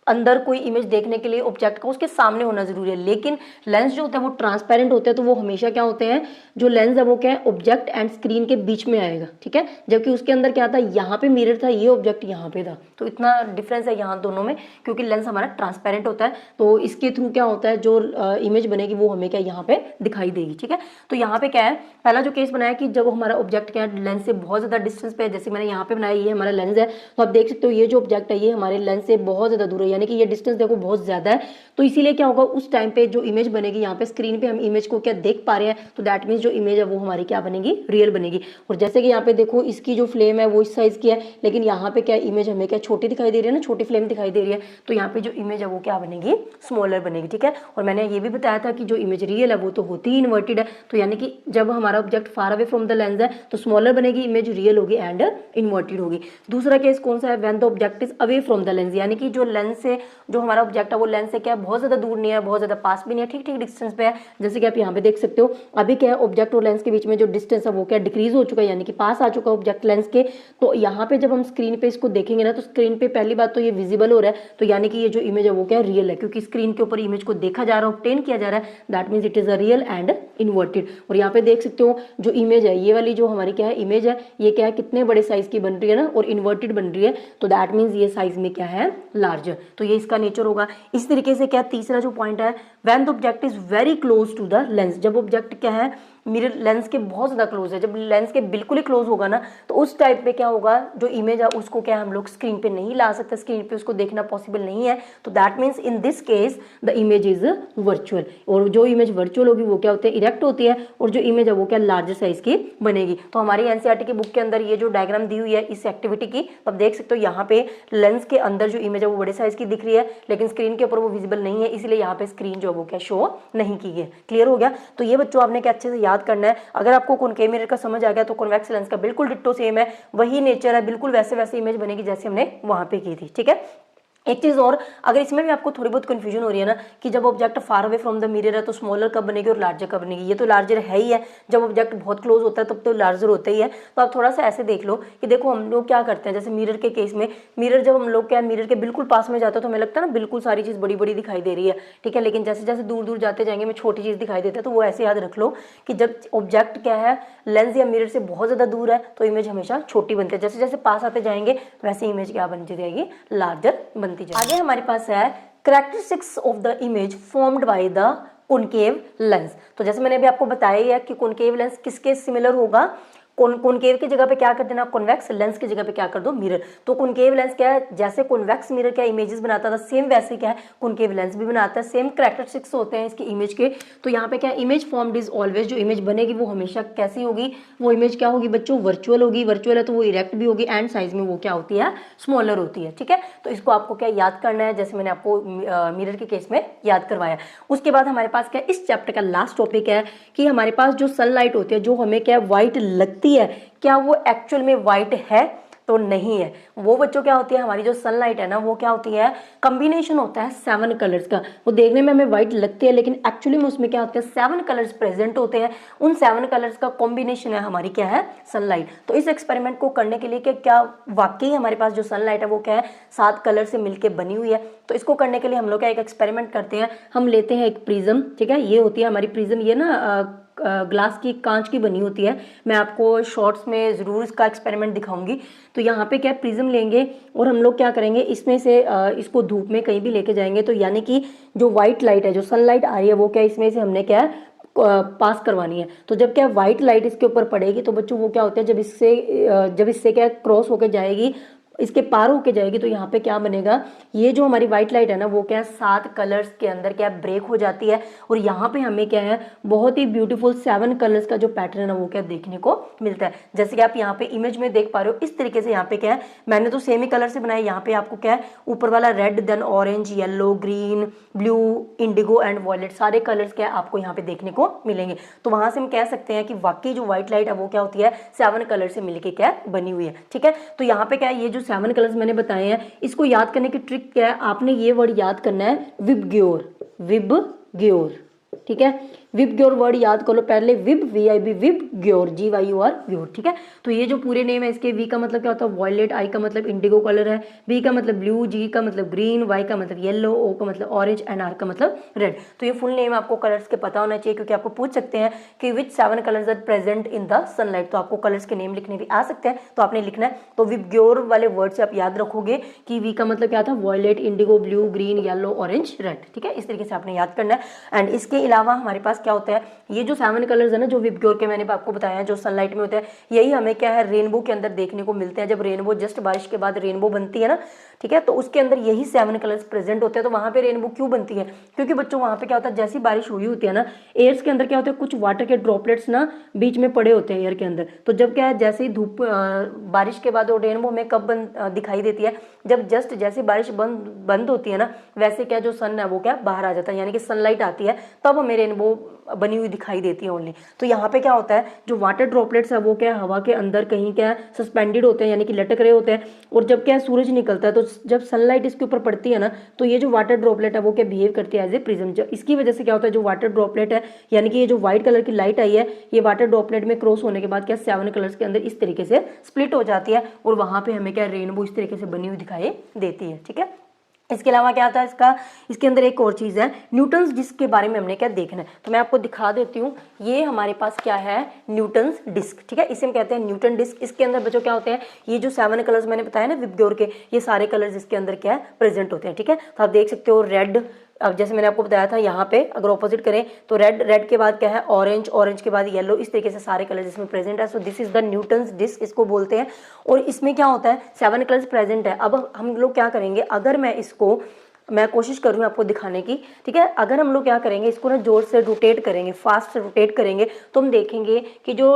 अंदर कोई इमेज देखने के लिए ऑब्जेक्ट का उसके सामने होना जरूरी है, लेकिन लेंस जो होता है वो ट्रांसपेरेंट होते हैं, तो वो हमेशा क्या होते हैं, जो लेंस है वो क्या है, ऑब्जेक्ट एंड स्क्रीन के बीच में आएगा, ठीक है। जबकि उसके अंदर क्या था, यहाँ पे मिरर था, ये ऑब्जेक्ट यहाँ पे था। तो इतना डिफरेंस है यहाँ दोनों में, क्योंकि लेंस हमारा ट्रांसपेरेंट होता है, तो इसके थ्रू क्या होता है, जो इमेज बनेगी वो हमें क्या यहाँ पे दिखाई देगी, ठीक है। तो यहाँ पे क्या है, पहला जो केस बनाया कि जब हमारा ऑब्जेक्ट क्या है लेंस से बहुत ज्यादा डिस्टेंस पे है, जैसे मैंने यहाँ पे बनाया, ये हमारा लेंस है, तो आप देख सकते हो ये जो ऑब्जेक्ट है ये हमारे लेंस से बहुत ज्यादा दूर है, यानी कि ये डिस्टेंस देखो बहुत ज्यादा है। तो इसीलिए क्या होगा, उस टाइम पे जो इमेज बनेगी, यहाँ पे स्क्रीन पे हम इमेज को क्या देख पा रहे हैं, तो दैट मीन्स जो इमेज है वो हमारी क्या बनेगी, रियल बनेगी। और जैसे कि यहाँ पे देखो इसकी जो फ्लेम है वो इस साइज की है, लेकिन यहाँ पे क्या इमेज हमें क्या छोटी दिखाई दे रही है ना, छोटी फ्लेम दिखाई दे रही है, तो यहाँ पे जो इमेज है वो क्या बनेगी, स्मॉलर बनेगी, ठीक है। और मैंने ये भी बताया था कि जो इमेज रियल है वो तो होती ही इन्वर्टेड है, तो यानी कि जब हमारा object far away from the lens है तो स्मॉलर बनेगी, इमेज रियल होगी एंड इन्वर्टेड होगी। दूसरा केस कौन सा है, when the object is away from the lens, यानी कि जो लेंस से जो हमारा ऑब्जेक्ट है वो लेंस से क्या बहुत ज्यादा दूर नहीं है, बहुत ज्यादा पास भी नहीं है, ठीक ठीक डिस्टेंस पे है। जैसे कि आप यहाँ पे देख सकते हो, अभी क्या है ऑब्जेक्ट और लेंस के बीच में जो डिस्टेंस है वो क्या डिक्रीज हो चुका है, यानी कि पास आ चुका है ऑब्जेक्ट लेंस के। तो यहाँ पे जब हम स्क्रीन पे इसको देखेंगे ना, तो स्क्रीन पे पहली बात तो ये विजिबल हो रहा है, तो यानी कि ये जो इमेज है वो क्या रियल है, क्योंकि स्क्रीन के ऊपर इमेज को देखा जा रहा है, ऑब्टेन किया जा रहा है, that means it is a real and inverted. और यहाँ पे देख सकते हो जो इमेज है, ये वाली जो हमारी क्या है इमेज है, ये क्या है कितने बड़े साइज की बन रही है ना, और इन्वर्टेड बन रही है, तो दैट मीन्स ये साइज में क्या है, लार्जर। तो ये इसका नेचर होगा। इस तरीके से क्या तीसरा जो पॉइंट है when the object is very close to the lens, जब ऑब्जेक्ट क्या है मिरर लेंस के बहुत ज़्यादा क्लोज है, जब लेंस के बिल्कुल ही क्लोज होगा ना तो उस टाइप पे क्या होगा, जो इमेज है उसको क्या हम लोग स्क्रीन पे नहीं ला सकते, स्क्रीन पे उसको देखना पॉसिबल नहीं है। तो that means in this case the image is virtual, और जो इमेज वर्चुअल होगी वो क्या होती है, इरेक्ट होती है, और जो इमेज है वो क्या लार्जर साइज की बनेगी। तो हमारी एनसीईआरटी की बुक के अंदर ये जो डायग्राम दी हुई है इस एक्टिविटी की, तो आप देख सकते हो यहाँ पे लेंस के अंदर जो इमेज है वो बड़े साइज की दिख रही है, लेकिन स्क्रीन के ऊपर वो विजिबल नहीं है, इसलिए यहाँ पे स्क्रीन जो वो क्या शो नहीं की गई। क्लियर हो गया। तो ये बच्चों आपने क्या अच्छे से याद करना है। अगर आपको कॉनकेव मिरर का समझ आ गया तो कॉन्वेक्स लेंस का बिल्कुल डिट्टो सेम है, वही नेचर है, बिल्कुल वैसे वैसे इमेज बनेगी जैसे हमने वहां पे की थी। ठीक है। एक चीज और, अगर इसमें भी आपको थोड़ी बहुत कंफ्यूजन हो रही है ना कि जब object far away from the mirror है तो स्मॉलर कब बनेगी और लार्जर कब बनेगी, ये तो लार्जर है ही है, जब ऑब्जेक्ट बहुत क्लोज होता है तब तो लार्जर होता ही है। तो आप थोड़ा सा ऐसे देख लो कि देखो हम लोग क्या करते हैं, जैसे मिरर के केस में, मिरर जब हम लोग क्या मिरर के बिल्कुल पास में जाते हैं तो हमें लगता है ना बिल्कुल सारी चीज बड़ी बड़ी दिखाई दे रही है, ठीक है, लेकिन जैसे जैसे दूर दूर जाते जाएंगे हमें छोटी चीज दिखाई देती है। तो वो ऐसे याद रख लो कि जब ऑब्जेक्ट क्या है लेंस या मिरर से बहुत ज्यादा दूर है तो इमेज हमेशा छोटी बनती है, जैसे जैसे पास आते जाएंगे वैसे इमेज क्या बनती जाएगी, लार्जर बनती जाएगी। आगे हमारे पास है characteristics of the image formed by the concave lens। तो जैसे मैंने अभी आपको बताया है कि कॉनकेव लेंस किसके सिमिलर होगा, कॉनकेव की जगह पे क्या कर देना, कॉन्वेक्स लेंस की जगह पे क्या कर दो, मिरर। तो कॉनकेव लेंस क्या है, जैसे कॉन्वेक्स मिरर क्या इमेजेस बनाता था सेम वैसे क्या है कॉनकेव लेंस भी बनाता है, सेम कैरेक्टरिस्टिक्स होते हैं इसकी इमेज के। तो यहाँ पे क्या इमेज फॉर्म्ड इज ऑलवेज, जो इमेज बनेगी वो हमेशा कैसी होगी, वो इमेज क्या होगी बच्चों, वर्चुअल होगी। वर्चुअल है तो वो इरेक्ट भी होगी एंड साइज में वो क्या होती है, स्मॉलर होती है। ठीक है। तो इसको आपको क्या याद करना है, जैसे मैंने आपको मिरर के केस में याद करवाया। उसके बाद हमारे पास क्या इस चैप्टर का लास्ट टॉपिक है कि हमारे पास जो सनलाइट होती है जो हमें क्या व्हाइट लगती है, क्या वो एक्चुअल में व्हाइट है, तो नहीं है। वो बच्चों क्या होती है, हमारी जो सनलाइट है ना वो क्या होती है, कॉम्बिनेशन होता है 7 कलर्स का। वो देखने में हमें व्हाइट लगती है लेकिन एक्चुअली में उसमें क्या होते हैं 7 कलर्स प्रेजेंट होते हैं, उन 7 कलर्स का कॉम्बिनेशन है हमारी क्या है, सनलाइट। तो इस एक्सपेरिमेंट को करने के लिए क्या वाकई हमारे पास जो सनलाइट है वो क्या है 7 कलर से मिलकर बनी हुई है। तो इसको करने के लिए हम लोग क्या एक एक्सपेरिमेंट करते हैं, हम लेते हैं एक प्रिज्म, ठीक है, ये होती है हमारी प्रिज्म, ये ना ग्लास की कांच की बनी होती है। मैं आपको शॉर्ट्स में ज़रूर इसका एक्सपेरिमेंट दिखाऊंगी। तो यहाँ पे क्या प्रिज्म लेंगे और हम लोग क्या करेंगे, इसमें से इसको धूप में कहीं भी लेके जाएंगे, तो यानी कि जो व्हाइट लाइट है, जो सनलाइट आ रही है वो क्या इसमें से हमने क्या है पास करवानी है। तो जब क्या व्हाइट लाइट इसके ऊपर पड़ेगी तो बच्चों वो क्या होता है, जब इससे क्या क्रॉस होकर जाएगी, इसके पार होके जाएगी, तो यहाँ पे क्या बनेगा, ये जो हमारी व्हाइट लाइट है ना वो क्या 7 कलर्स के अंदर क्या ब्रेक हो जाती है, और यहाँ पे हमें क्या है बहुत ही ब्यूटीफुल 7 कलर्स का जो पैटर्न है ना वो क्या देखने को मिलता है। जैसे कि आप यहाँ पे इमेज में देख पा रहे हो, इस तरीके से यहाँ पे क्या है, मैंने तो सेम ही कलर से बनाया। यहाँ पे आपको क्या है ऊपर वाला red, then orange, yellow, green, blue, indigo and violet, सारे कलर्स क्या आपको यहाँ पे देखने को मिलेंगे। तो वहां से हम कह सकते हैं कि वाकई जो व्हाइट लाइट है वो क्या होती है 7 कलर से मिलके क्या बनी हुई है। ठीक है। तो यहाँ पे क्या है, ये जो 7 कलर्स मैंने बताए हैं इसको याद करने की ट्रिक क्या है, आपने ये वर्ड याद करना है विबग्योर, विबग्योर। ठीक है, विबग्योर वर्ड याद कर लो पहले, विब VIB, विबग्योर GYOR ग्योर। ठीक है। तो ये जो पूरे नेम है इसके, वी का मतलब क्या होता है वॉयलेट, आई का मतलब इंडिगो कलर है, बी का मतलब ब्लू, जी का मतलब ग्रीन, वाई का मतलब येलो, ओ का मतलब ऑरेंज एंड आर का मतलब रेड। तो ये फुल नेम आपको कलर्स के पता होना चाहिए, क्योंकि आपको पूछ सकते हैं कि which 7 colours are present in the sunlight. तो आपको कलर्स के नेम लिखने भी आ सकते हैं, तो आपने लिखना है। तो विबग्योर वाले वर्ड से आप याद रखोगे कि वी का मतलब क्या था, violet, indigo, blue, green, yellow, orange, red. ठीक है, इस तरीके से आपने याद करना है। एंड इसके अलावा हमारे पास क्या होता है, ये जो 7 कलर्स है ना जो विबग्योर के मैंने आपको बताया जो सनलाइट में होते हैं, यही हमें क्या है रेनबो के अंदर देखने को मिलते हैं। जब रेनबो जस्ट बारिश के बाद रेनबो बनती है ना, ठीक है, तो उसके अंदर यही 7 कलर्स प्रेजेंट होते हैं। तो वहां पे रेनबो क्यों बनती है, क्योंकि बच्चों वहां पे क्या होता है जैसी बारिश हुई होती है ना, एयर्स के अंदर क्या होता है कुछ वाटर के ड्रॉपलेट्स ना बीच में पड़े होते हैं एयर के अंदर। तो जब क्या है जैसे ही धूप बारिश के बाद वो रेनबो हमें कब दिखाई देती है, जब जस्ट जैसे बारिश बंद होती है ना, वैसे क्या जो सन है वो क्या बाहर आ जाता है, यानी कि सनलाइट आती है तब हमें रेनबो बनी हुई दिखाई देती है ओनली। तो यहाँ पे क्या होता है जो वाटर ड्रॉपलेट्स है वो क्या हवा के अंदर कहीं क्या सस्पेंडेड होते हैं, यानी कि लटक रहे होते हैं। और जब क्या सूरज निकलता है तो जब सनलाइट इसके ऊपर पड़ती है ना, तो ये जो वाटर ड्रॉपलेट है वो क्या बिहेव करती है एज ए प्रिज्म। इसकी वजह से क्या होता है जो वाटर ड्रॉपलेट है, यानी कि ये जो व्हाइट कलर की लाइट आई है, ये वाटर ड्रॉपलेट में क्रॉस होने के बाद क्या 7 कलर्स के अंदर इस तरीके से स्प्लिट हो जाती है, और वहां पे हमें क्या रेनबो इस तरीके से बनी हुई दिखाई देती है। ठीक है। इसके अलावा क्या आता है इसके अंदर एक और चीज़ है न्यूटन्स डिस्क के बारे में हमने क्या देखना है, तो मैं आपको दिखा देती हूँ। ये हमारे पास क्या है न्यूटन्स डिस्क। ठीक है, इसे हम कहते हैं न्यूटन डिस्क। इसके अंदर बच्चों क्या होते हैं, ये जो 7 कलर्स मैंने बताया ना विबग्योर के, ये सारे कलर्स इसके अंदर क्या है प्रेजेंट होते हैं। ठीक है, तो आप देख सकते हो रेड, अब जैसे मैंने आपको बताया था यहाँ पे अगर ऑपोजिट करें तो रेड, रेड के बाद क्या है ऑरेंज, ऑरेंज के बाद येलो, इस तरीके से सारे कलर इसमें प्रेजेंट है। So this is the Newton's disc इसको बोलते हैं। और इसमें क्या होता है 7 कलर्स प्रेजेंट है। अब हम लोग क्या करेंगे, अगर मैं कोशिश कर रही हूँ आपको दिखाने की, ठीक है। अगर हम लोग क्या करेंगे, इसको ना जोर से रोटेट करेंगे, फास्ट से रोटेट करेंगे, तो हम देखेंगे कि जो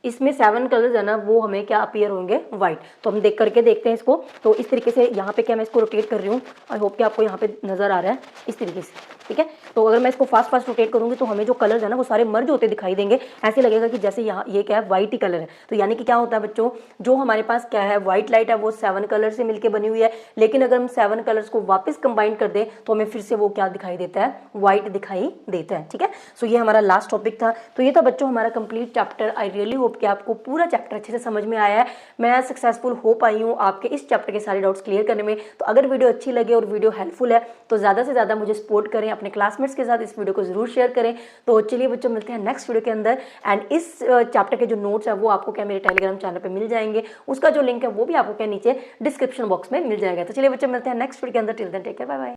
इसमें 7 कलर्स है ना वो हमें क्या अपीयर होंगे, व्हाइट। तो हम देख करके देखते हैं इसको। तो इस तरीके से यहाँ पे क्या मैं इसको रोटेट कर रही हूँ, आई होप कि आपको यहाँ पे नजर आ रहा है इस तरीके से, ठीक है। तो अगर मैं इसको फास्ट फास्ट रोटेट करूंगी तो हमें जो कलर्स है ना वो सारे मर्ज होते दिखाई देंगे। ऐसे लगेगा कि जैसे यहाँ ये क्या है, व्हाइट ही कलर है। तो यानी कि क्या होता है बच्चों, जो हमारे पास क्या है व्हाइट लाइट है वो 7 कलर से मिलकर बनी हुई है, लेकिन अगर हम 7 कलर्स को वापस कंबाइन कर दें तो हमें फिर से वो क्या दिखाई देता है, व्हाइट दिखाई देता है, ठीक है। सो ये हमारा लास्ट टॉपिक था। तो ये था बच्चों हमारा complete chapter. I really hope कि आपको पूरा चैप्टर अच्छे से समझ में आया है। मैं सक्सेसफुल हो पाई हूँ आपके इस चैप्टर के सारे डाउट्स क्लियर करने में। तो अगर वीडियो अच्छी लगे और वीडियो हेल्पफुल है तो ज़्यादा से ज़्यादा मुझे सपोर्ट करें, अपने क्लासमेट्स के साथ इस वीडियो को जरूर शेयर करें। तो चलिए बच्चों मिलते हैं नेक्स्ट वीडियो के अंदर। एंड इस चैप्टर के जो नोट्स है वो आपको क्या मेरे टेलीग्राम चैनल पे मिल जाएंगे, उसका जो लिंक है वो भी आपको क्या नीचे डिस्क्रिप्शन बॉक्स में मिल जाएगा। तो चलिए बच्चों मिलते हैं नेक्स्ट वीडियो के अंदर। Till then take care, bye bye.